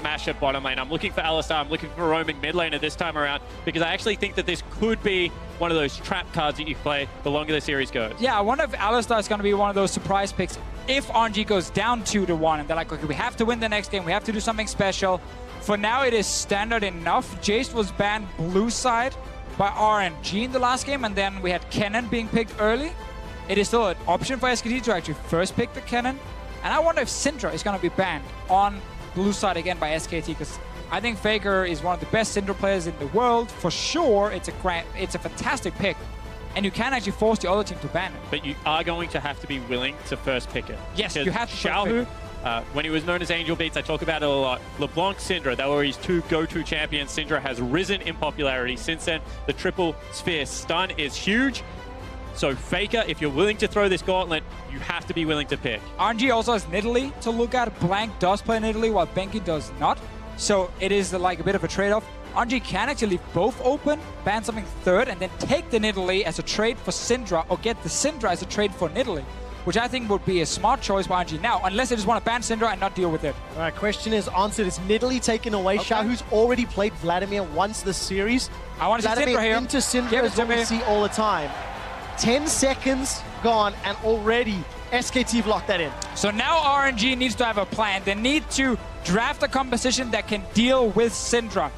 smash at bottom lane. I'm looking for Alistar, I'm looking for roaming mid laner this time around, because I actually think that this could be one of those trap cards that you play the longer the series goes. Yeah, I wonder if Alistar is going to be one of those surprise picks if RNG goes down 2-1 and they're like, okay, we have to win the next game, we have to do something special. For now, it is standard enough. Jace was banned blue side by RNG in the last game, and then we had Kennen being picked early. It is still an option for SKT to actually first pick the Kennen. And I wonder if Syndra is going to be banned on blue side again by SKT, because I think Faker is one of the best Syndra players in the world. For sure, it's a fantastic pick. And you can actually force the other team to ban it. But you are going to have to be willing to first pick it. Yes, you have to first pick it. When he was known as Angel Beats, I talk about it a lot. LeBlanc, Syndra, they were his two go-to champions. Syndra has risen in popularity since then. The triple sphere stun is huge. So Faker, if you're willing to throw this gauntlet, you have to be willing to pick. RNG also has Nidalee to look at. Blank does play Nidalee while Benki does not. So it is like a bit of a trade-off. RNG can actually leave both open, ban something third, and then take the Nidalee as a trade for Syndra, or get the Syndra as a trade for Nidalee, which I think would be a smart choice by RNG now, unless they just want to ban Syndra and not deal with it. All right, question is answered. Is Nidalee taken away? Okay. Shahu's already played Vladimir once this series. I want to see Vladimir Syndra here. into Syndra Give it is to what we me. see all the time. 10 seconds gone, and already SKT have locked that in. So now RNG needs to have a plan. They need to draft a composition that can deal with Syndra.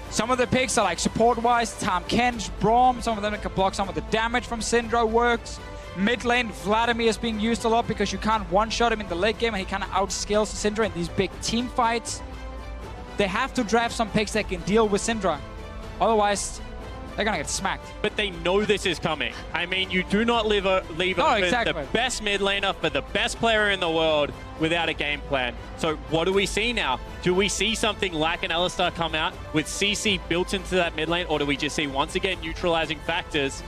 Some of the picks are like support-wise, Tahm Kench, Braum. Some of them can block some of the damage from Syndra works. Mid lane, Vladimir is being used a lot because you can't one-shot him in the late game and he kind of outscales Syndra in these big team fights. They have to draft some picks that can deal with Syndra. Otherwise, they're going to get smacked. But they know this is coming. I mean, you do not leave open the best mid laner for the best player in the world without a game plan. So what do we see now? Do we see something like an Alistar come out with CC built into that mid lane, or do we just see once again neutralizing factors?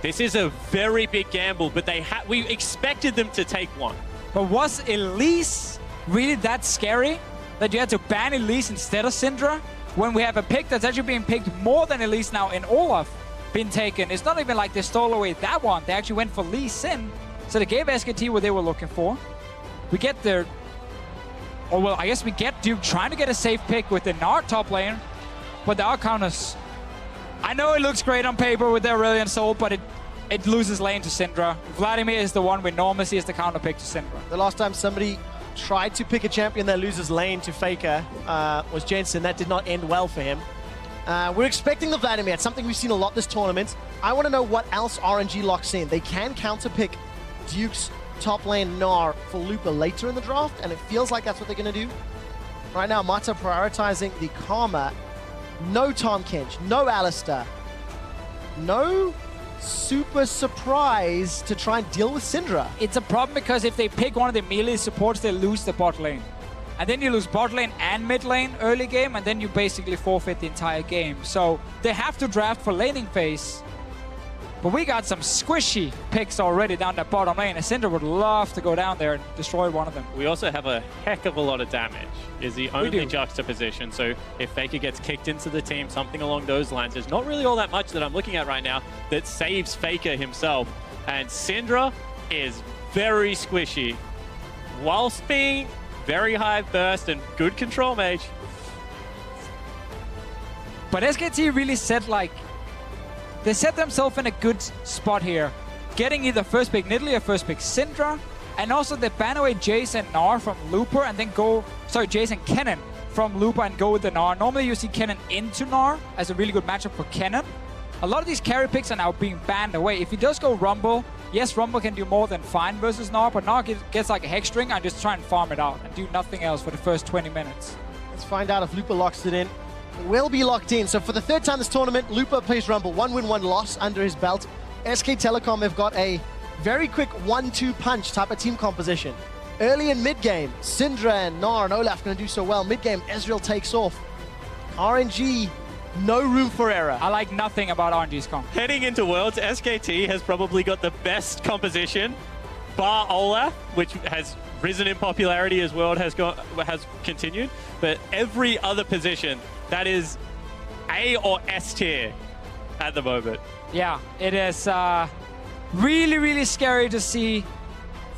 This is a very big gamble, but we expected them to take one. But was Elise really that scary that you had to ban Elise instead of Syndra? When we have a pick that's actually being picked more than Elise now in Olaf been taken. It's not even like they stole away that one. They actually went for Lee Sin. So they gave SKT what they were looking for. We get their... Or well, I guess we get Duke trying to get a safe pick with the Nard top lane. But the Arcanus... I know it looks great on paper with their Aurelion Soul, but it loses lane to Syndra. Vladimir is the one we normally see as the counter pick to Syndra. The last time somebody tried to pick a champion that loses lane to Faker was Jensen. That did not end well for him. We're expecting the Vladimir. It's something we've seen a lot this tournament. I want to know what else RNG locks in. They can counter-pick Duke's top lane Gnar for Lupa later in the draft, and it feels like that's what they're going to do. Right now, Mata prioritizing the Karma. No Tahm Kench, no Alistar, no super surprise to try and deal with Syndra. It's a problem because if they pick one of the melee supports, they lose the bot lane. And then you lose bot lane and mid lane early game, and then you basically forfeit the entire game. So they have to draft for laning phase. But we got some squishy picks already down that bottom lane, and Syndra would love to go down there and destroy one of them. We also have a heck of a lot of damage, is the only juxtaposition. So if Faker gets kicked into the team, something along those lines, there's not really all that much that I'm looking at right now that saves Faker himself. And Syndra is very squishy, whilst being very high burst and good control mage. But SKT really said, like, they set themselves in a good spot here, getting either first pick Nidalee or first pick Syndra, and also they ban away Jace and Gnar from Looper and then go, sorry, Jace and Kennen from Looper and go with the Gnar. Normally you see Kennen into Gnar as a really good matchup for Kennen. A lot of these carry picks are now being banned away. If he does go Rumble, yes, Rumble can do more than fine versus Gnar, but Gnar gets like a Hex String and just try and farm it out and do nothing else for the first 20 minutes. Let's find out if Lupa locks it in. It will be locked in. So for the third time this tournament, Lupa plays Rumble. 1 win, 1 loss under his belt. SK Telecom have got a very quick 1-2 punch type of team composition. Early in mid-game, Syndra and Gnar and Olaf going to do so well. Mid-game, Ezreal takes off. RNG, no room for error. I like nothing about RNG's comp. Heading into Worlds, SKT has probably got the best composition, bar Olaf, which has risen in popularity as World has continued. But every other position, that is A or S tier at the moment. Yeah, it is really, really scary to see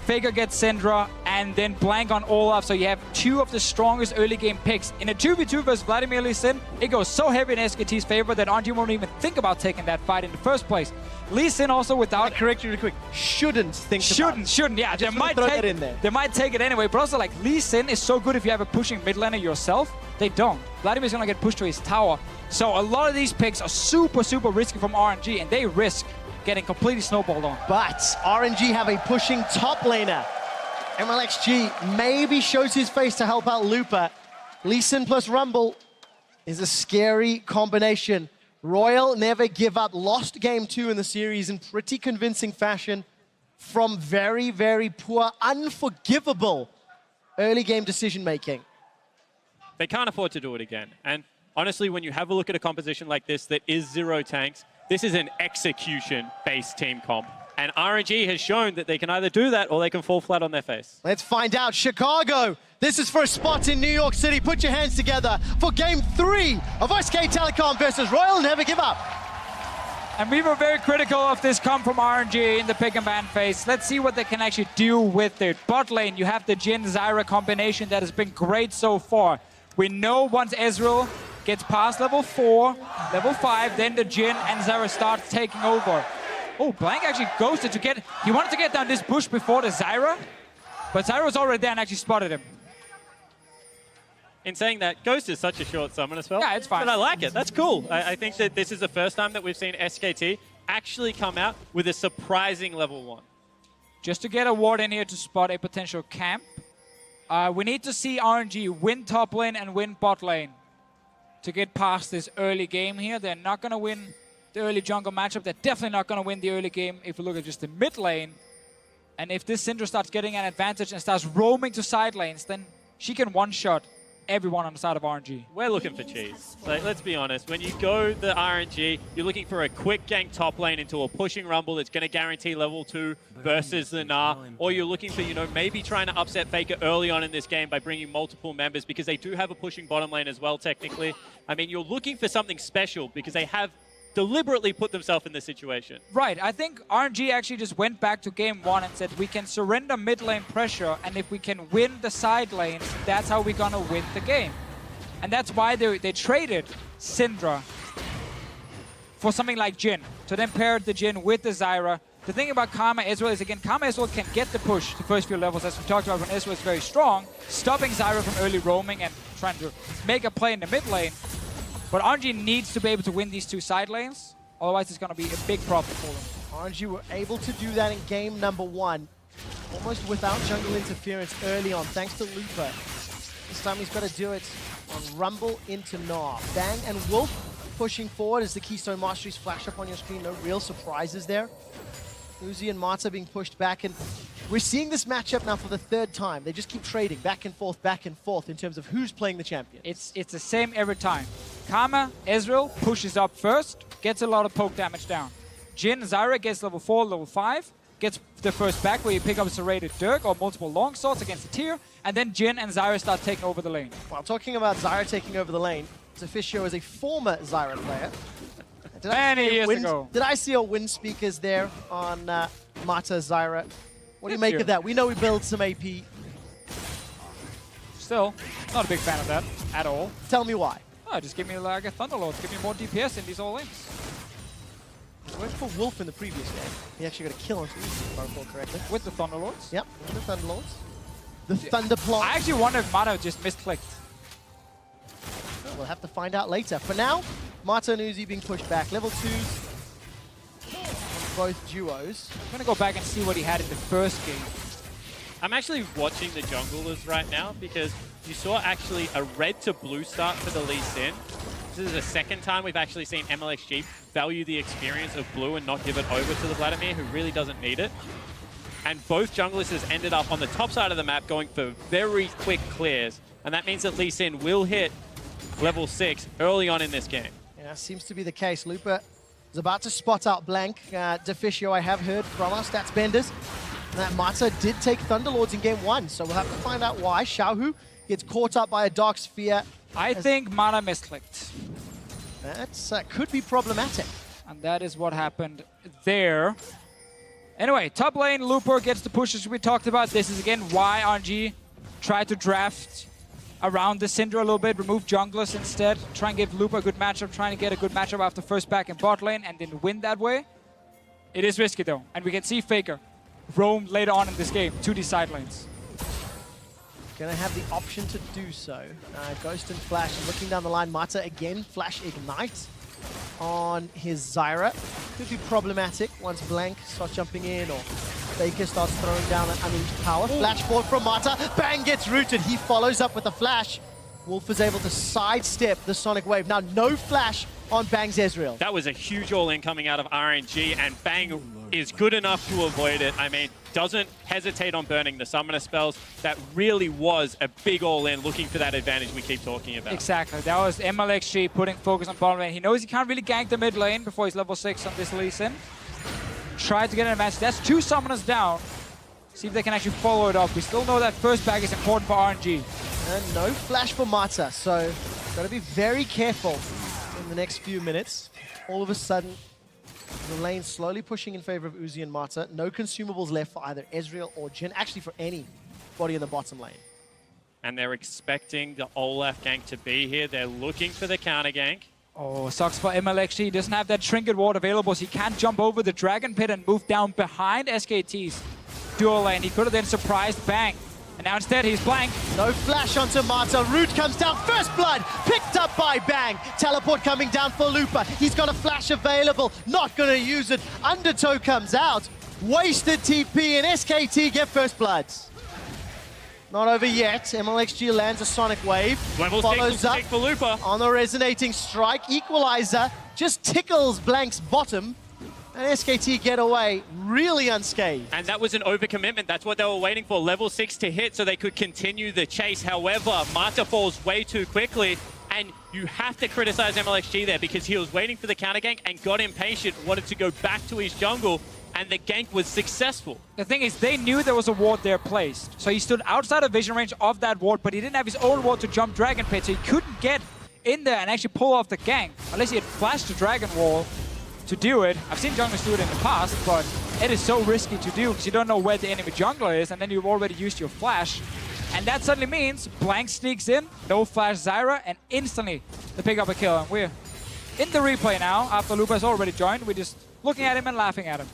Faker gets Syndra, and then blank on Olaf, so you have two of the strongest early game picks. In a 2v2 versus Vladimir Lee Sin, it goes so heavy in SKT's favor that RNG won't even think about taking that fight in the first place. Lee Sin also without... Correct you really quick. Shouldn't, yeah. They might take it anyway, but also like Lee Sin is so good if you have a pushing mid laner yourself. They don't. Vladimir's gonna get pushed to his tower. So a lot of these picks are super, super risky from RNG, and they risk getting completely snowballed on. But RNG have a pushing top laner. MLXG maybe shows his face to help out Lupa. Lee Sin plus Rumble is a scary combination. Royal never give up, lost game 2 in the series in pretty convincing fashion from very, very poor, unforgivable early game decision making. They can't afford to do it again. And honestly, when you have a look at a composition like this that is 0 tanks, this is an execution-based team comp. And RNG has shown that they can either do that or they can fall flat on their face. Let's find out. Chicago, this is for a spot in New York City. Put your hands together for game 3 of SK Telecom versus Royal Never Give Up. And we were very critical of this comp from RNG in the pick and ban phase. Let's see what they can actually do with it. Bot lane, you have the Jhin Zyra combination that has been great so far. We know once Ezreal gets past level 4, level 5, then the Jhin and Zyra start taking over. Oh, Blank actually ghosted to get... He wanted to get down this bush before the Zyra, but Zyra was already there and actually spotted him. In saying that, Ghost is such a short summoner spell. Yeah, it's fine. But I like it. That's cool. I think that this is the first time that we've seen SKT actually come out with a surprising level 1. Just to get a ward in here to spot a potential camp. We need to see RNG win top lane and win bot lane to get past this early game here. They're not going to win the early jungle matchup. They're definitely not going to win the early game if we look at just the mid lane. And if this Syndra starts getting an advantage and starts roaming to side lanes, then she can one-shot everyone on the side of RNG. We're looking for cheese. Like, let's be honest. When you go the RNG, you're looking for a quick gank top lane into a pushing Rumble that's going to guarantee level 2 versus the Gnar. Or you're looking for, maybe trying to upset Faker early on in this game by bringing multiple members because they do have a pushing bottom lane as well, technically. I mean, you're looking for something special because they have deliberately put themselves in this situation. Right. I think RNG actually just went back to game 1 and said, we can surrender mid lane pressure, and if we can win the side lanes, that's how we're going to win the game. And that's why they traded Syndra for something like Jhin, to then pair the Jhin with the Zyra. The thing about Karma Ezreal is, again, Karma Ezreal can get the push the first few levels, as we talked about when Ezreal is very strong, stopping Zyra from early roaming and trying to make a play in the mid lane. But RNG needs to be able to win these 2 side lanes, otherwise it's going to be a big problem for them. RNG were able to do that in game number 1, almost without jungle interference early on, thanks to Lupa. This time he's got to do it on Rumble into Gnar. Bang and Wolf pushing forward as the Keystone Masteries flash up on your screen. No real surprises there. Uzi and Mata being pushed back, and we're seeing this matchup now for the 3rd time. They just keep trading back and forth in terms of who's playing the champion. It's the same every time. Karma, Ezreal pushes up first, gets a lot of poke damage down. Jhin, Zyra gets level 4, level 5, gets the first back where you pick up a serrated Dirk or multiple long swords against the tier, and then Jhin and Zyra start taking over the lane. While talking about Zyra taking over the lane, Zofiscio is a former Zyra player. Many years ago. Did I see a win speakers there on Mata Zyra? What do you make of that? We know we build some AP. Still, not a big fan of that at all. Tell me why. Oh, just give me like a Thunderlord, give me more DPS in these all lanes. It worked for Wolf in the previous game. He actually got a kill on Uzi, if I recall correctly. With the Thunderlords? Yep, with the Thunderlords. The Thunderplot. I actually wonder if Mata just misclicked. We'll have to find out later. For now, Mata and Uzi being pushed back. Level 2s on both duos. I'm going to go back and see what he had in the first game. I'm actually watching the junglers right now because you saw actually a red to blue start for the Lee Sin. This is the 2nd time we've actually seen MLXG value the experience of blue and not give it over to the Vladimir, who really doesn't need it. And both junglers has ended up on the top side of the map going for very quick clears. And that means that Lee Sin will hit level 6 early on in this game. Yeah, seems to be the case. Lupa is about to spot out Blank. Deficio, I have heard from our stats benders that Mata did take Thunderlords in game 1, so we'll have to find out why. Xiaohu gets caught up by a Dark Sphere. I think Mata misclicked. That could be problematic. And that is what happened there. Anyway, top lane, Looper gets the pushes we talked about. This is again why RNG tried to draft around the Syndra a little bit, remove junglers instead, try and give Looper a good matchup, trying to get a good matchup after first back in bot lane and then win that way. It is risky though, and we can see Faker roam later on in this game to these side lanes. Gonna have the option to do so. Ghost and Flash looking down the line. Mata again, Flash Ignite on his Zyra. Could be problematic once Blank starts jumping in or Faker starts throwing down that unleashed power. Flash forward from Mata. Bang gets rooted. He follows up with a Flash. Wolf is able to sidestep the Sonic Wave. Now no Flash on Bang's Ezreal. That was a huge all-in coming out of RNG, and Bang is good enough to avoid it. I mean, doesn't hesitate on burning the summoner spells. That really was a big all-in, looking for that advantage we keep talking about. Exactly. That was MLXG putting focus on bottom lane. He knows he can't really gank the mid lane before he's level 6 on this Lee Sin. Tried to get an advantage. That's 2 summoners down. See if they can actually follow it up. We still know that first bag is important for RNG. And no Flash for Mata, so got to be very careful in the next few minutes. All of a sudden, the lane slowly pushing in favor of Uzi and Mata. No consumables left for either Ezreal or Jhin, actually for anybody in the bottom lane. And they're expecting the Olaf gank to be here. They're looking for the counter gank. Oh, sucks for MLXG. He doesn't have that Trinket Ward available, so he can't jump over the Dragon Pit and move down behind SKT's dual lane. He could have then surprised Bang. And now instead he's Blank. No Flash onto Mata. Root comes down. First blood picked up by Bang. Teleport coming down for Looper. He's got a Flash available. Not going to use it. Undertow comes out. Wasted TP and SKT get first blood. Not over yet. MLXG lands a Sonic Wave. Level follows up for Looper. On the resonating strike. Equalizer just tickles Blank's bottom. And SKT get away really unscathed. And that was an overcommitment. That's what they were waiting for. Level 6 to hit so they could continue the chase. However, Mata falls way too quickly. And you have to criticize MLXG there because he was waiting for the counter gank and got impatient, wanted to go back to his jungle, and the gank was successful. The thing is, they knew there was a ward there placed. So he stood outside of vision range of that ward, but he didn't have his own ward to jump Dragon Pit, so he couldn't get in there and actually pull off the gank unless he had flashed the Dragon Wall to do it. I've seen junglers do it in the past, but it is so risky to do because you don't know where the enemy jungler is, and then you've already used your flash. And that suddenly means Blank sneaks in, no flash Zyra, and instantly they pick up a kill. And we're in the replay now after Lupa's already joined. We're just looking at him and laughing at him.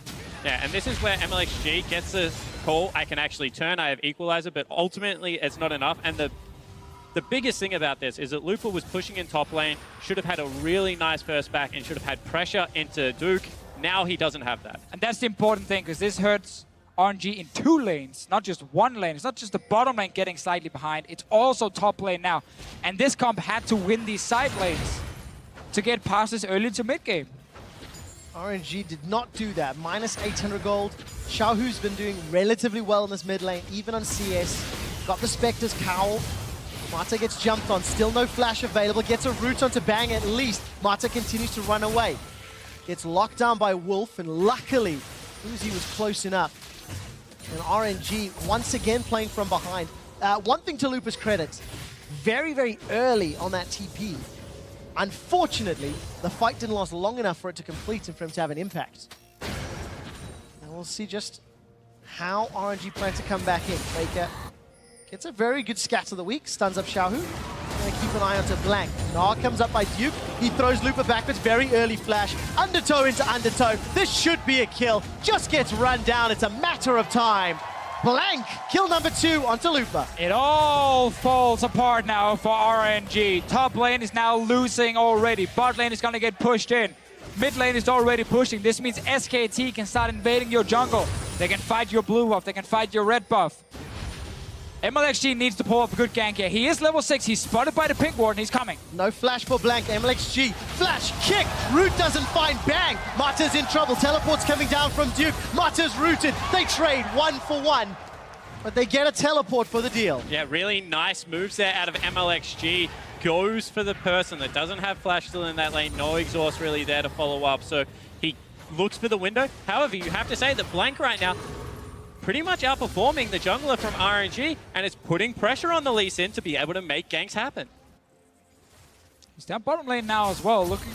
Yeah, and this is where MLXG gets the call. I can actually turn, I have equalizer, but ultimately it's not enough. And the biggest thing about this is that Lupa was pushing in top lane, should have had a really nice first back and should have had pressure into Duke. Now he doesn't have that. And that's the important thing, because this hurts RNG in 2 lanes, not just 1 lane. It's not just the bottom lane getting slightly behind, it's also top lane now. And this comp had to win these side lanes to get past this early to mid game. RNG did not do that. Minus 800 gold. Xiaohu's been doing relatively well in this mid lane, even on CS. Got the Spectre's Cowl. Mata gets jumped on, still no flash available, gets a root onto Bang at least. Mata continues to run away. Gets locked down by Wolf, and luckily, Uzi was close enough. And RNG once again playing from behind. One thing to Lupa's credit, very, very early on that TP. Unfortunately, the fight didn't last long enough for it to complete and for him to have an impact. And we'll see just how RNG plan to come back in. Faker gets a very good scat of the week, stuns up Xiaohu. Gonna keep an eye on to Blank. Nah comes up by Duke. He throws Lupa backwards, very early flash. Undertow into Undertow. This should be a kill. Just gets run down. It's a matter of time. Blank, kill number 2 onto Lupa. It all falls apart now for RNG. Top lane is now losing already. Bot lane is gonna get pushed in. Mid lane is already pushing. This means SKT can start invading your jungle. They can fight your blue buff. They can fight your red buff. MLXG needs to pull up a good gank here. He is level 6. He's spotted by the pink ward and he's coming. No flash for Blank. MLXG. Flash, kick. Root doesn't find Bang. Mata's in trouble. Teleport's coming down from Duke. Mata's rooted. They trade 1 for 1. But they get a teleport for the deal. Yeah, really nice moves there out of MLXG. Goes for the person that doesn't have flash still in that lane. No exhaust really there to follow up. So he looks for the window. However, you have to say that Blank right now pretty much outperforming the jungler from RNG, and it's putting pressure on the Lee Sin to be able to make ganks happen. He's down bottom lane now as well, looking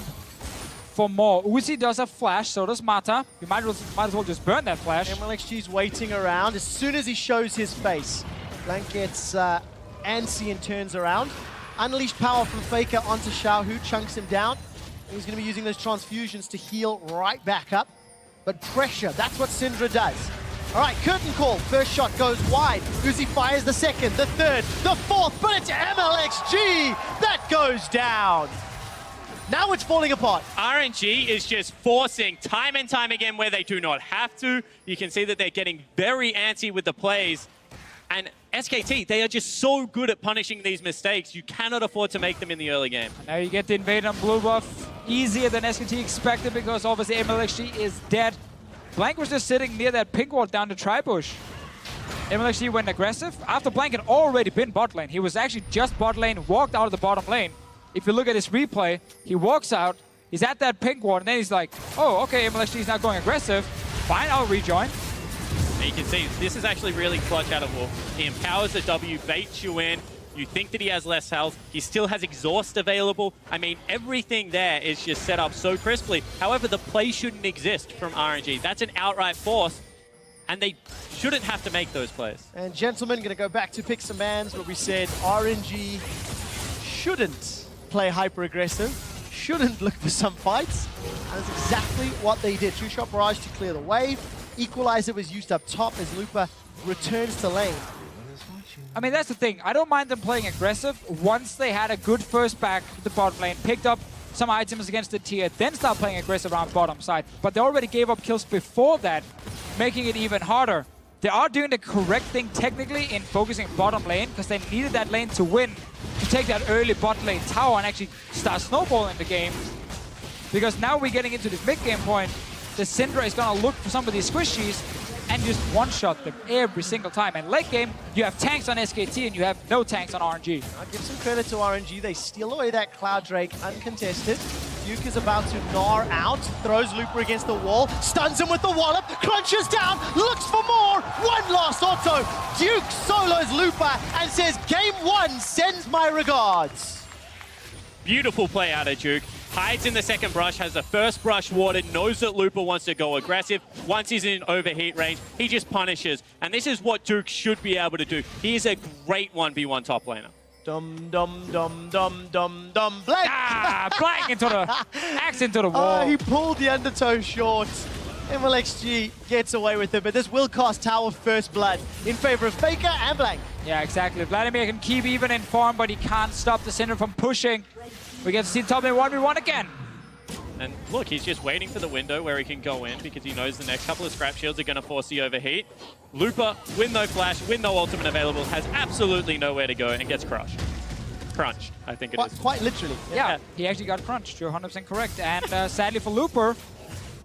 for more. Uzi does have flash, so does Mata. You might as well just burn that flash. MLXG's waiting around. As soon as he shows his face, Blank gets antsy and turns around. Unleashed power from Faker onto Xiao, who chunks him down. He's going to be using those transfusions to heal right back up. But pressure, that's what Syndra does. All right, curtain call. First shot goes wide. Uzi fires the second, the third, the fourth, but it's MLXG that goes down. Now it's falling apart. RNG is just forcing time and time again where they do not have to. You can see that they're getting very antsy with the plays. And SKT, they are just so good at punishing these mistakes. You cannot afford to make them in the early game. Now you get the invade on blue buff easier than SKT expected because obviously MLXG is dead. Blank was just sitting near that pink ward down the tri-bush. MLXG went aggressive after Blank had already been bot lane. He was actually just bot lane, walked out of the bottom lane. If you look at his replay, he walks out, he's at that pink ward, and then he's like, oh, okay, MLXG is not going aggressive. Fine, I'll rejoin. And you can see, this is actually really clutch out of Wolf. He empowers the W, baits you in. You think that he has less health. He still has exhaust available. I mean, everything there is just set up so crisply. However, the play shouldn't exist from RNG. That's an outright force, and they shouldn't have to make those plays. And gentlemen, going to go back to pick some mans where we said RNG shouldn't play hyper-aggressive, shouldn't look for some fights. And that's exactly what they did. Two-shot barrage to clear the wave. Equalizer was used up top as Lupa returns to lane. I mean, that's the thing. I don't mind them playing aggressive once they had a good first back to the bottom lane, picked up some items against the tier, then start playing aggressive around bottom side. But they already gave up kills before that, making it even harder. They are doing the correct thing technically in focusing bottom lane because they needed that lane to win, to take that early bot lane tower and actually start snowballing the game. Because now we're getting into this mid-game point, the Syndra is going to look for some of these squishies and just one-shot them every single time. And late game, you have tanks on SKT and you have no tanks on RNG. I'll give some credit to RNG. They steal away that Cloud Drake uncontested. Duke is about to gnaw out, throws Looper against the wall, stuns him with the wallop, crunches down, looks for more, one last auto. Duke solos Looper and says, game one sends my regards. Beautiful play out of Duke. Hides in the second brush, has the first brush warded, knows that Looper wants to go aggressive. Once he's in overheat range, he just punishes. And this is what Duke should be able to do. He is a great 1v1 top laner. Dum dum dum dum dum dum Blank! Ah, Blank into the axe into the wall. He pulled the undertow short. MLXG gets away with it, but this will cost Tower first blood in favor of Faker and Blank. Yeah, exactly. Vladimir can keep even in form, but he can't stop the Syndra from pushing. We get to see top lane 1v1 again. And look, he's just waiting for the window where he can go in because he knows the next couple of scrap shields are going to force the overheat. Looper, with no flash, with no ultimate available, has absolutely nowhere to go and gets crushed. Crunched, I think it is. Quite literally. Yeah, he actually got crunched. You're 100% correct. And sadly for Looper,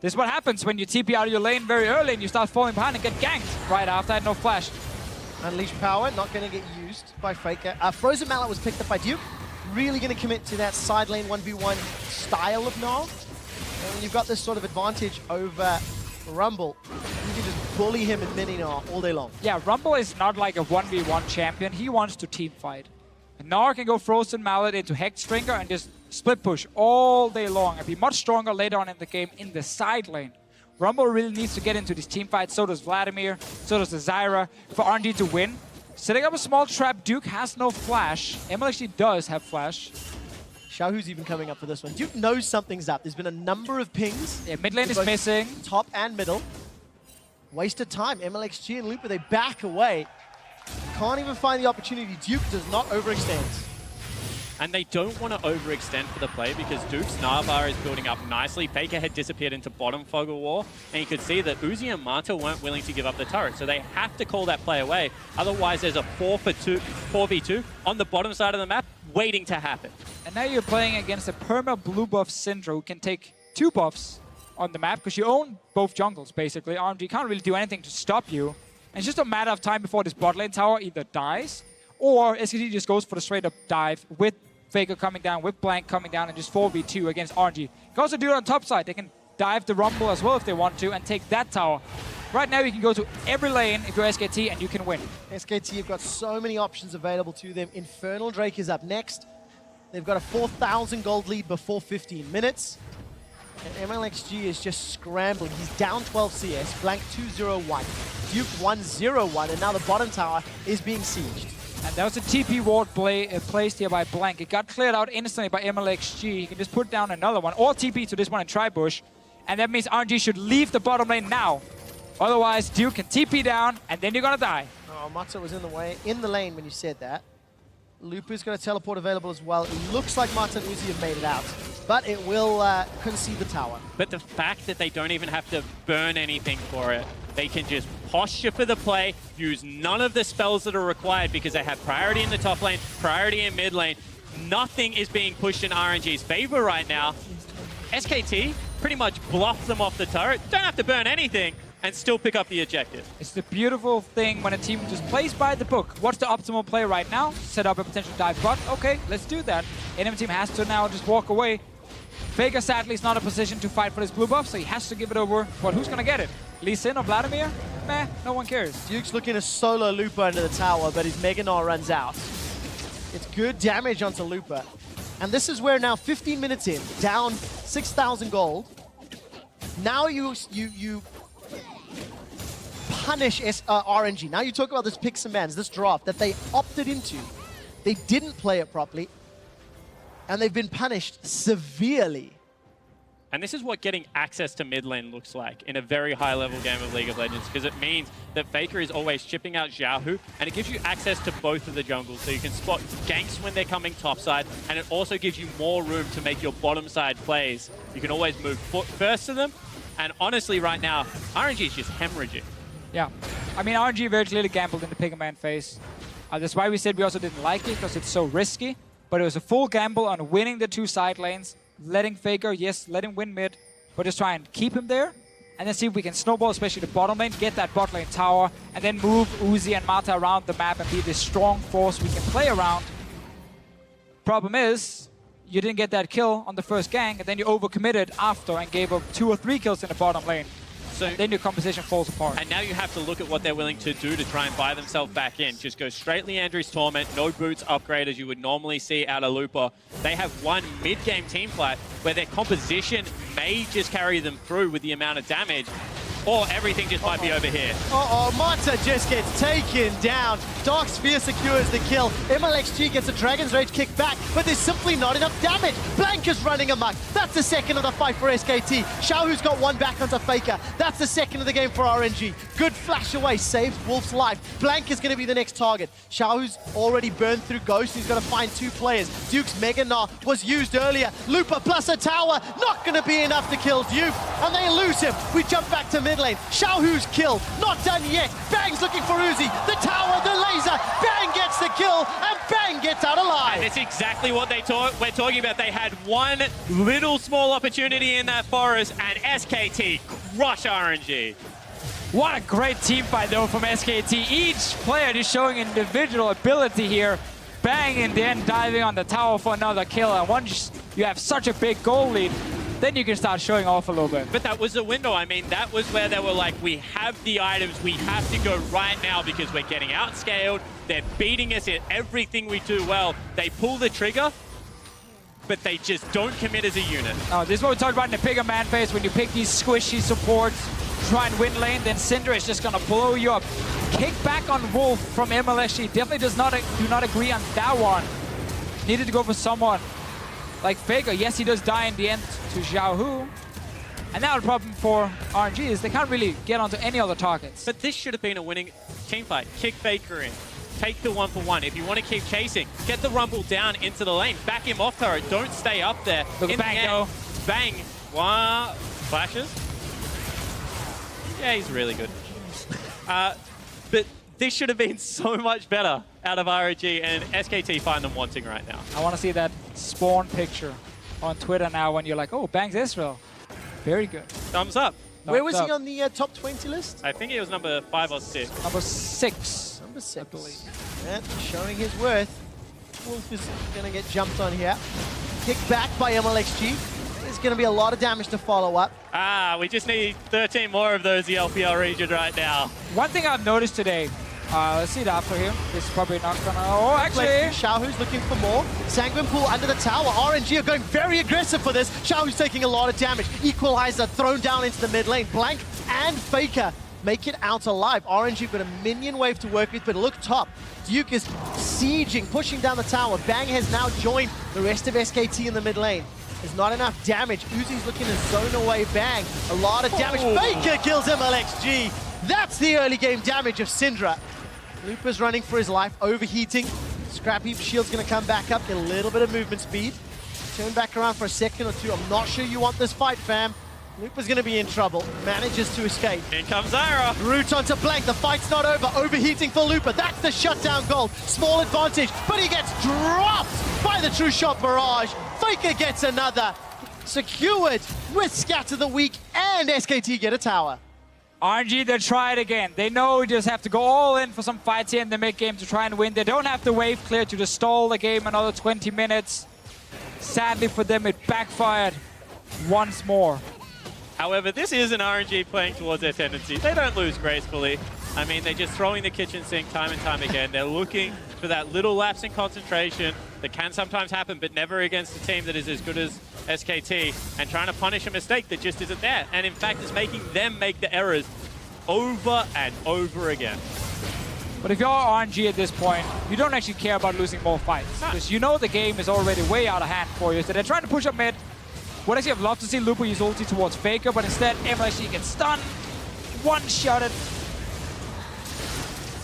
this is what happens when you TP out of your lane very early and you start falling behind and get ganked right after. I had no flash. Unleashed power, not going to get used by Faker. Frozen Mallet was picked up by Duke. Really going to commit to that side lane 1v1 style of Gnaw. And when you've got this sort of advantage over Rumble, you can just bully him in mini Gnaw all day long. Yeah, Rumble is not like a 1v1 champion. He wants to team fight. Gnaw can go Frozen Mallet into Hex Stringer and just split push all day long and be much stronger later on in the game in the side lane. Rumble really needs to get into these team fights. So does Vladimir, so does the Zyra for RNG to win. Setting up a small trap. Duke has no flash. MLXG does have flash. Xiaohu's even coming up for this one. Duke knows something's up. There's been a number of pings. Yeah, mid lane is missing. Top and middle. Wasted time. MLXG and Looper, they back away. Can't even find the opportunity. Duke does not overextend. And they don't want to overextend for the play because Duke's Narvar is building up nicely. Faker had disappeared into bottom fog of war, and you could see that Uzi and Mata weren't willing to give up the turret, so they have to call that play away. Otherwise, there's a 4v2 on the bottom side of the map waiting to happen. And now you're playing against a perma blue buff Syndra who can take 2 buffs on the map because you own both jungles, basically. RNG can't really do anything to stop you. And it's just a matter of time before this bot lane tower either dies or SKT just goes for the straight up dive with Faker coming down, with Blank coming down, and just 4v2 against RNG. You can also do it on top side. They can dive the Rumble as well if they want to and take that tower. Right now you can go to every lane if you're SKT and you can win. SKT have got so many options available to them. Infernal Drake is up next. They've got a 4,000 gold lead before 15 minutes. And MLXG is just scrambling. He's down 12 CS, Blank 2-0-1, Duke 1-0-1, and now the bottom tower is being sieged. And that was a TP ward placed here by Blank. It got cleared out instantly by MLXG. He can just put down another one, or TP to this one and try bush. And that means RNG should leave the bottom lane now. Otherwise, Duke can TP down, and then you're gonna die. Oh, Mata was in the lane when you said that. Lupa's got a teleport available as well. It looks like Mata and Uzi have made it out, but it will concede the tower. But the fact that they don't even have to burn anything for it, they can just posture for the play, use none of the spells that are required because they have priority in the top lane, priority in mid lane. Nothing is being pushed in RNG's favor right now. SKT pretty much bluffed them off the turret, don't have to burn anything, and still pick up the objective. It's the beautiful thing when a team just plays by the book. What's the optimal play right now? Set up a potential dive bot. Okay, let's do that. Enemy team has to now just walk away. Faker sadly is not in a position to fight for this blue buff, so he has to give it over. But who's gonna get it? Lee Sin or Vladimir? Meh, no one cares. Duke's looking to solo Lupa into the tower, but his Mega Gnar runs out. It's good damage onto Lupa. And this is where now 15 minutes in, down 6,000 gold. Now you punish RNG. Now you talk about this picks and bans, this draft that they opted into. They didn't play it properly, and they've been punished severely. And this is what getting access to mid lane looks like in a very high-level game of League of Legends, because it means that Faker is always chipping out Xiaohu, and it gives you access to both of the jungles, so you can spot ganks when they're coming topside, and it also gives you more room to make your bottom side plays. You can always move first to them, and honestly right now, RNG is just hemorrhaging. Yeah, I mean RNG very clearly gambled in the pick and ban phase. That's why we said we also didn't like it, because it's so risky, but it was a full gamble on winning the two side lanes, letting Faker, yes, let him win mid, but just try and keep him there, and then see if we can snowball, especially the bottom lane, get that bot lane tower, and then move Uzi and Mata around the map and be this strong force we can play around. Problem is, you didn't get that kill on the first gank, and then you overcommitted after and gave up 2 or 3 kills in the bottom lane. So then your composition falls apart. And now you have to look at what they're willing to do to try and buy themselves back in. Just go straight Leandri's Torment, no boots upgrade as you would normally see out of Lupa. They have one mid-game team fight where their composition may just carry them through with the amount of damage, or everything just might be over here. Mata just gets taken down. Dark Sphere secures the kill. MLXG gets a Dragon's Rage kick back, but there's simply not enough damage. Blank is running amok. That's the second of the fight for SKT. Xiaohu's got one back onto Faker. That's the second of the game for RNG. Good flash away, saves Wolf's life. Blank is going to be the next target. Xiaohu's already burned through Ghost. He's got to find 2 players. Duke's Mega Gnar was used earlier. Lupa plus a tower, not going to be enough to kill Duke, and they lose him. We jump back to mid lane. Xiaohu's kill, not done yet. Bang's looking for Uzi. The tower, the laser. Bang gets the kill, and Bang gets out alive. And that's exactly what we're talking about. They had one little small opportunity in that forest, and SKT crush RNG. What a great team fight though from SKT. Each player is showing individual ability here. Bang in the end diving on the tower for another kill, and once you have such a big goal lead, then you can start showing off a little bit. But that was the window. I mean, that was where they were like, we have the items, we have to go right now because we're getting outscaled. They're beating us at everything we do well. They pull the trigger, but they just don't commit as a unit. Oh, this is what we talked about in the pick and ban phase. When you pick these squishy supports, try and win lane, then Syndra is just gonna blow you up. Kick back on Wolf from MLSG. Definitely do not agree on that one. Needed to go for someone like Faker. Yes, he does die in the end to Xiaohu. And now the problem for RNG is they can't really get onto any other targets. But this should have been a winning team fight. Kick Faker in. Take the 1-for-1. If you want to keep chasing, get the Rumble down into the lane. Back him off turret. Don't stay up there. Look at Bang though. Bang. Wow. Flashes. Yeah, he's really good. But this should have been so much better out of RNG, and SKT find them wanting right now. I want to see that spawn picture on Twitter now when you're like, oh, Bang's Israel. Very good. Thumbs up. Where was he on the top 20 list? I think he was number 5 or 6. Number 6. Number 6. I believe. Yeah, showing his worth. Wolf is going to get jumped on here. Kick back by MLXG. There's going to be a lot of damage to follow up. We just need 13 more of those the LPL region right now. One thing I've noticed today, Let's see it after him. This is probably not gonna... Oh, actually... Xiaohu's looking for more. Sanguine Pool under the tower. RNG are going very aggressive for this. Xiaohu's taking a lot of damage. Equalizer thrown down into the mid lane. Blank and Faker make it out alive. RNG got a minion wave to work with, but look top. Duke is sieging, pushing down the tower. Bang has now joined the rest of SKT in the mid lane. There's not enough damage. Uzi's looking to zone away Bang. A lot of damage. Faker kills MLXG. That's the early game damage of Syndra. Looper's running for his life, overheating. Scrap Heap shield's gonna come back up, get a little bit of movement speed. Turn back around for a second or two. I'm not sure you want this fight, fam. Looper's gonna be in trouble. Manages to escape. In comes Zyra. Root onto Blank. The fight's not over. Overheating for Looper. That's the shutdown goal. Small advantage, but he gets dropped by the True Shot Barrage. Faker gets another. Secured with Scatter the Weak, and SKT get a tower. RNG, they try it again. They know you just have to go all in for some fights here in the mid game to try and win. They don't have to wave clear to just stall the game another 20 minutes. Sadly for them, it backfired once more. However, this is an RNG playing towards their tendencies. They don't lose gracefully. I mean, they're just throwing the kitchen sink time and time again. They're looking for that little lapse in concentration that can sometimes happen, but never against a team that is as good as SKT, and trying to punish a mistake that just isn't there. And in fact, is making them make the errors over and over again. But if you're RNG at this point, you don't actually care about losing more fights, because you know the game is already way out of hand for you. So they're trying to push up mid. Would actually have loved to see Lupo use ulti towards Faker, but instead MLXG gets stunned, one-shotted,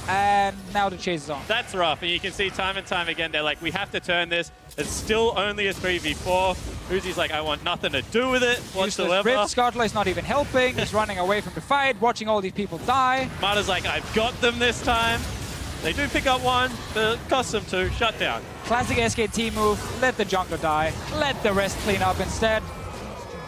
and now the chase is on. That's rough, and you can see time and time again, they're like, we have to turn this. It's still only a 3v4. Uzi's like, I want nothing to do with it whatsoever. Skartler is not even helping. He's running away from the fight, watching all these people die. Mata's like, I've got them this time. They do pick up one, but it costs them two. Shut down. Classic SKT move. Let the jungler die. Let the rest clean up instead.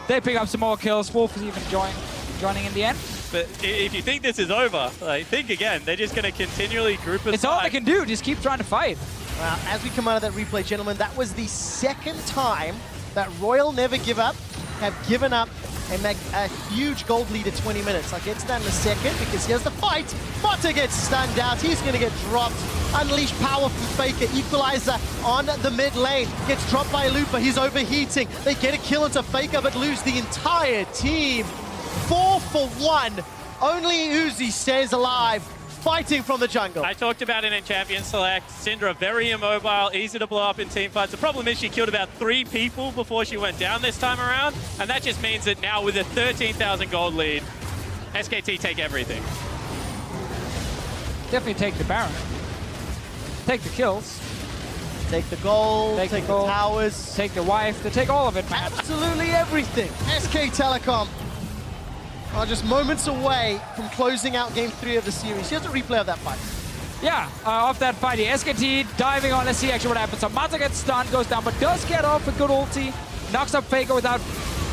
They pick up some more kills. Wolf is even joining in the end. But if you think this is over, like, think again. They're just going to continually group aside. It's all they can do. Just keep trying to fight. Well, as we come out of that replay, gentlemen, that was the second time that Royal Never Give Up have given up and make a huge gold lead at 20 minutes. I'll get to that in a second because here's the fight. Mata gets stunned out. He's going to get dropped. Unleash power from Faker. Equalizer on the mid lane. Gets dropped by Lupa. He's overheating. They get a kill into Faker but lose the entire team. 4 for 1. Only Uzi stays alive, fighting from the jungle. I talked about it in Champion Select. Syndra, very immobile, easy to blow up in team fights. The problem is she killed about 3 people before she went down this time around, and that just means that now with a 13,000 gold lead, SKT take everything. Definitely take the Baron. Take the kills. Take the gold, take the towers. Take the wife, they take all of it, man. Absolutely everything. SK Telecom are just moments away from closing out Game 3 of the series. Here's a replay of that fight. Yeah, off that fight here. SKT diving on. Let's see actually what happens. So Mata gets stunned, goes down, but does get off a good ulti. Knocks up Faker without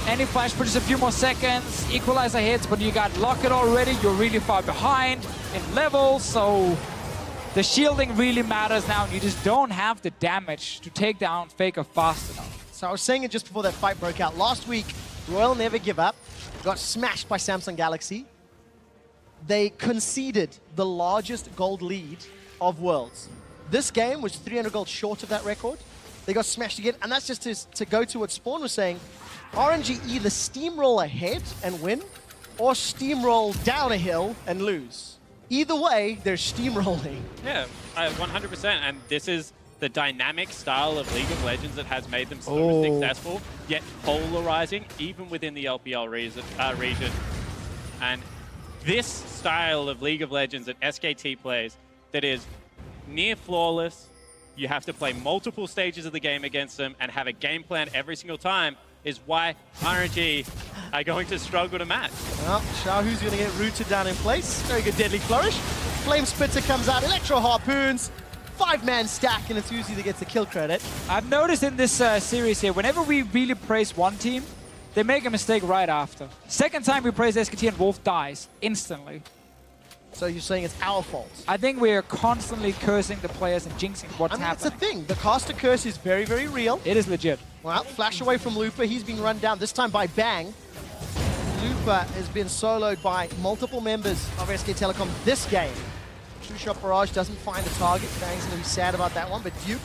any flash for just a few more seconds. Equalizer hits, but you got Locket already. You're really far behind in levels, so the shielding really matters now. You just don't have the damage to take down Faker fast enough. So I was saying it just before that fight broke out. Last week, Royal Never Give Up got smashed by Samsung Galaxy. They conceded the largest gold lead of Worlds. This game was 300 gold short of that record. They got smashed again, and that's just to go to what Spawn was saying. RNG either steamroll ahead and win, or steamroll down a hill and lose. Either way, they're steamrolling. Yeah, 100%, and this is the dynamic style of League of Legends that has made them so successful, yet polarizing, even within the LPL region. And this style of League of Legends that SKT plays, that is near flawless, you have to play multiple stages of the game against them and have a game plan every single time, is why RNG are going to struggle to match. Well, Xiaohu's going to get rooted down in place. Very good Deadly Flourish. Flame Splitter comes out, Electro Harpoons. 5-man stack, and it's Uzi that gets the kill credit. I've noticed in this series here, whenever we really praise one team, they make a mistake right after. Second time we praise SKT and Wolf dies instantly. So you're saying it's our fault? I think we're constantly cursing the players and jinxing what's happening. It's a thing. The caster curse is very, very real. It is legit. Well, flash away from Lupa. He's being run down, this time by Bang. Lupa has been soloed by multiple members of SK Telecom this game. True Shot Barrage doesn't find a target. Bang's going to be sad about that one, but Duke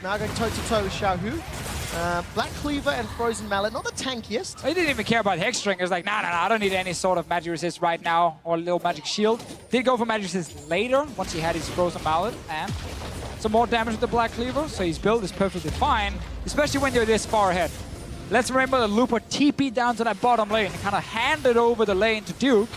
now going toe-to-toe with Xiaohu. Black Cleaver and Frozen Mallet, not the tankiest. He didn't even care about Hexstring. He was like, nah, I don't need any sort of magic resist right now, or a little magic shield. Did go for magic resist later, once he had his Frozen Mallet, and some more damage with the Black Cleaver, so his build is perfectly fine, especially when you're this far ahead. Let's remember that Looper TP'd down to that bottom lane and kind of handed over the lane to Duke,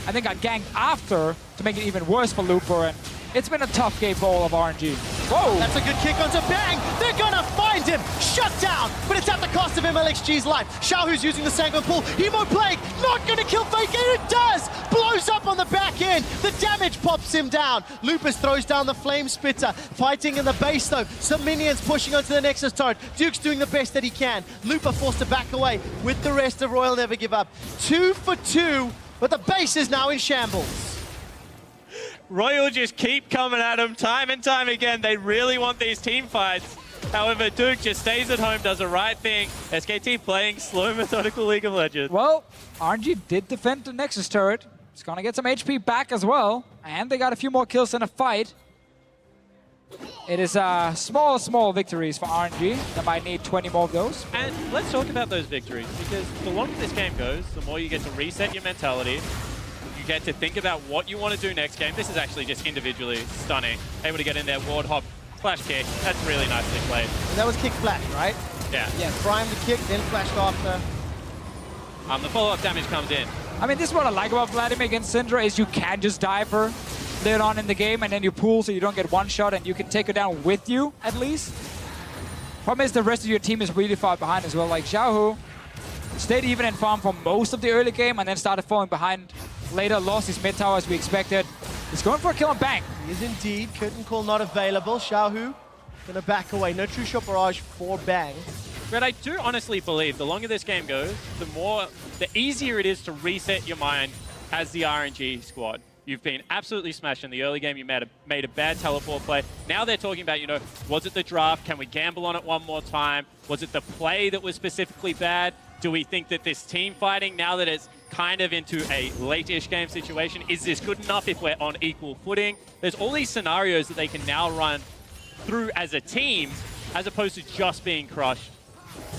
and then got ganked after to make it even worse for Looper, and it's been a tough game for all of RNG. Whoa! That's a good kick onto Bang! They're gonna find him! Shut down! But it's at the cost of MLXG's life. Xiaohu's using the Sanguine Pool. Emo Plague! Not gonna kill Faker! It does! Blows up on the back end. The damage pops him down. Lupus throws down the Flame Spitter. Fighting in the base though. Some minions pushing onto the Nexus turret. Duke's doing the best that he can. Looper forced to back away with the rest of Royal Never Give Up. 2 for 2, but the base is now in shambles. Royal just keep coming at him time and time again. They really want these team fights. However, Duke just stays at home, does the right thing. SKT playing slow, methodical League of Legends. Well, RNG did defend the Nexus turret. It's gonna get some HP back as well. And they got a few more kills in a fight. It is small victories for RNG. They might need 20 more of those. And let's talk about those victories, because the longer this game goes, the more you get to reset your mentality. You get to think about what you want to do next game. This is actually just individually stunning. Able to get in there, ward hop, flash kick. That's really nicely played. And that was kick flash, right? Yeah. Yeah, prime the kick, then flashed after. The follow-up damage comes in. I mean, this is what I like about Vladimir against Syndra is you can just dive her later on in the game and then you pull so you don't get one shot and you can take her down with you, at least. Problem is the rest of your team is really far behind as well. Like Xiaohu stayed even in farm for most of the early game and then started falling behind later, lost his mid tower as we expected. He's going for a kill on Bang. He is indeed. Curtain call not available. Xiaohu gonna back away. No True Shot Barrage for Bang. But I do honestly believe the longer this game goes, the easier it is to reset your mind as the RNG squad. You've been absolutely smashed in the early game. You made a bad teleport play. Now they're talking about, was it the draft? Can we gamble on it one more time? Was it the play that was specifically bad? Do we think that this team fighting, now that it's kind of into a late-ish game situation, is this good enough if we're on equal footing? There's all these scenarios that they can now run through as a team, as opposed to just being crushed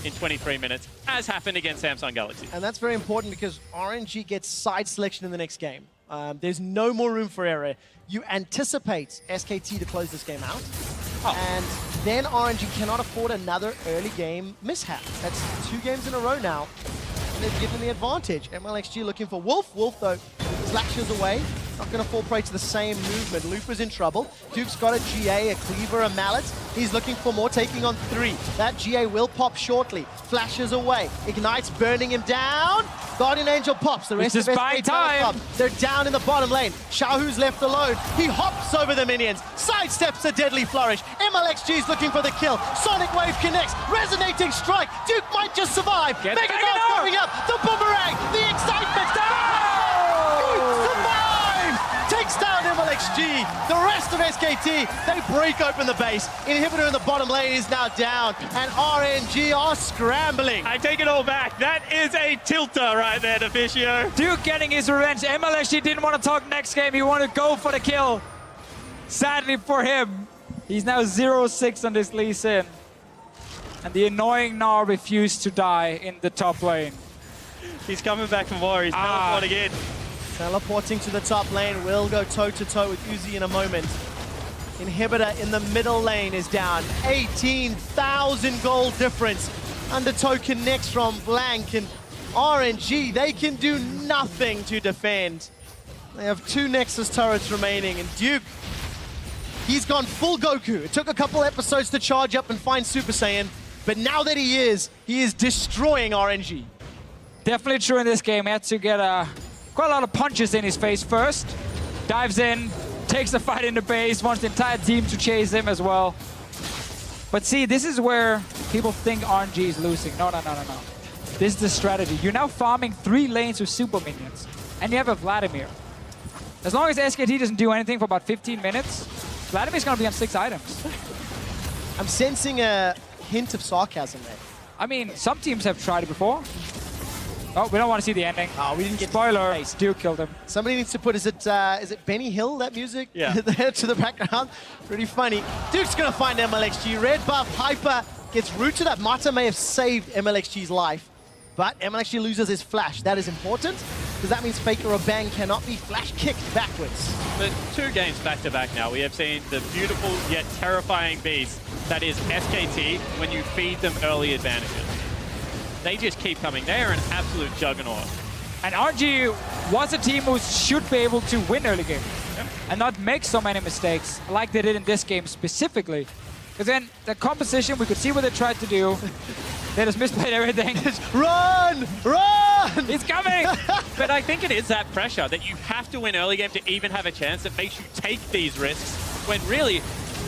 in 23 minutes, as happened against Samsung Galaxy. And that's very important because RNG gets side selection in the next game. There's no more room for error. You anticipate SKT to close this game out, and then RNG cannot afford another early game mishap. That's 2 games in a row now, and they've given the advantage. MLXG looking for Wolf. Wolf, though, slashes away. Not going to fall prey to the same movement. Looper's in trouble. Duke's got a GA, a Cleaver, a Mallet. He's looking for more, taking on 3. That GA will pop shortly. Flashes away. Ignites, burning him down. Guardian Angel pops. The rest of buying time. They're down in the bottom lane. Xiaohu's left alone. He hops over the minions. Sidesteps a deadly flourish. MLXG's looking for the kill. Sonic Wave connects. Resonating strike. Duke might just survive. Mega Knife coming up. The boomerang. The excitement. Takes down MLXG. The rest of SKT, they break open the base. Inhibitor in the bottom lane is now down, and RNG are scrambling. I take it all back. That is a tilter right there, Deficio. Duke getting his revenge. MLXG didn't want to talk next game. He wanted to go for the kill. Sadly for him, he's now 0-6 on this Lee Sin. And the annoying Gnar refused to die in the top lane. He's coming back for more. He's teleporting in. Teleporting to the top lane, will go toe-to-toe with Uzi in a moment. Inhibitor in the middle lane is down. 18,000 gold difference. Undertow connects from Blank, and RNG, they can do nothing to defend. They have 2 Nexus turrets remaining, and Duke, he's gone full Goku. It took a couple episodes to charge up and find Super Saiyan, but now that he is destroying RNG. Definitely true in this game. He had to get quite a lot of punches in his face first. Dives in, takes the fight in the base, wants the entire team to chase him as well. But see, this is where people think RNG is losing. No. This is the strategy. You're now farming 3 lanes with super minions, and you have a Vladimir. As long as SKT doesn't do anything for about 15 minutes, Vladimir's gonna be on 6 items. I'm sensing a hint of sarcasm there. I mean, some teams have tried it before. Oh, we don't want to see the ending. Oh, we didn't get Spoiler, face. Duke killed him. Somebody needs to put, is it Benny Hill, that music? Yeah. There to the background. Pretty funny. Duke's going to find MLXG. Red buff, Hyper gets rooted up. Mata may have saved MLXG's life, but MLXG loses his flash. That is important, because that means Faker or Bang cannot be flash kicked backwards. But 2 games back-to-back now, we have seen the beautiful yet terrifying beast that is SKT when you feed them early advantages. They just keep coming. They are an absolute juggernaut. And RNG was a team who should be able to win early game and not make so many mistakes like they did in this game specifically. Because then the composition, we could see what they tried to do. They just misplayed everything. Run! Run! He's coming! But I think it is that pressure that you have to win early game to even have a chance that makes you take these risks when really,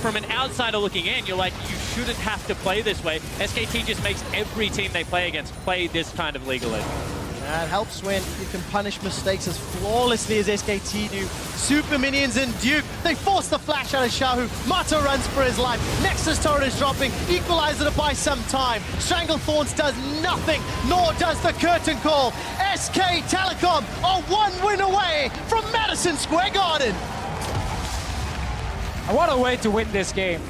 from an outsider looking in, you're like, you shouldn't have to play this way. SKT just makes every team they play against play this kind of League of Legends. That helps when you can punish mistakes as flawlessly as SKT do. Super Minions and Duke, they force the flash out of Shahu. Mata runs for his life. Nexus turret is dropping. Equalizer to buy some time. Strangle Thorns does nothing, nor does the curtain call. SK Telecom are 1 win away from Madison Square Garden. And what a way to win this game.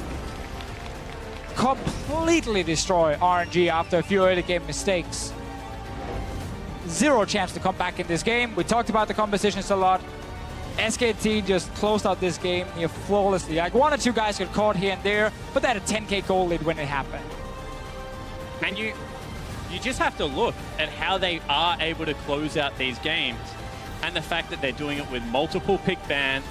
Completely destroy RNG after a few early game mistakes. Zero chance to come back in this game. We talked about the compositions a lot. SKT just closed out this game here flawlessly. Like 1 or 2 guys got caught here and there, but they had a 10k goal lead when it happened. And you just have to look at how they are able to close out these games and the fact that they're doing it with multiple pick bans.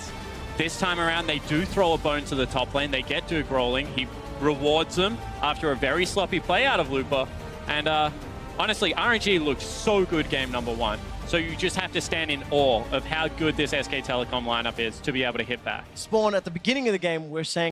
This time around, they do throw a bone to the top lane. They get Duke rolling. He rewards them after a very sloppy play out of Looper. And honestly, RNG looked so good game number 1. So you just have to stand in awe of how good this SK Telecom lineup is to be able to hit back. Spawn, at the beginning of the game, we're saying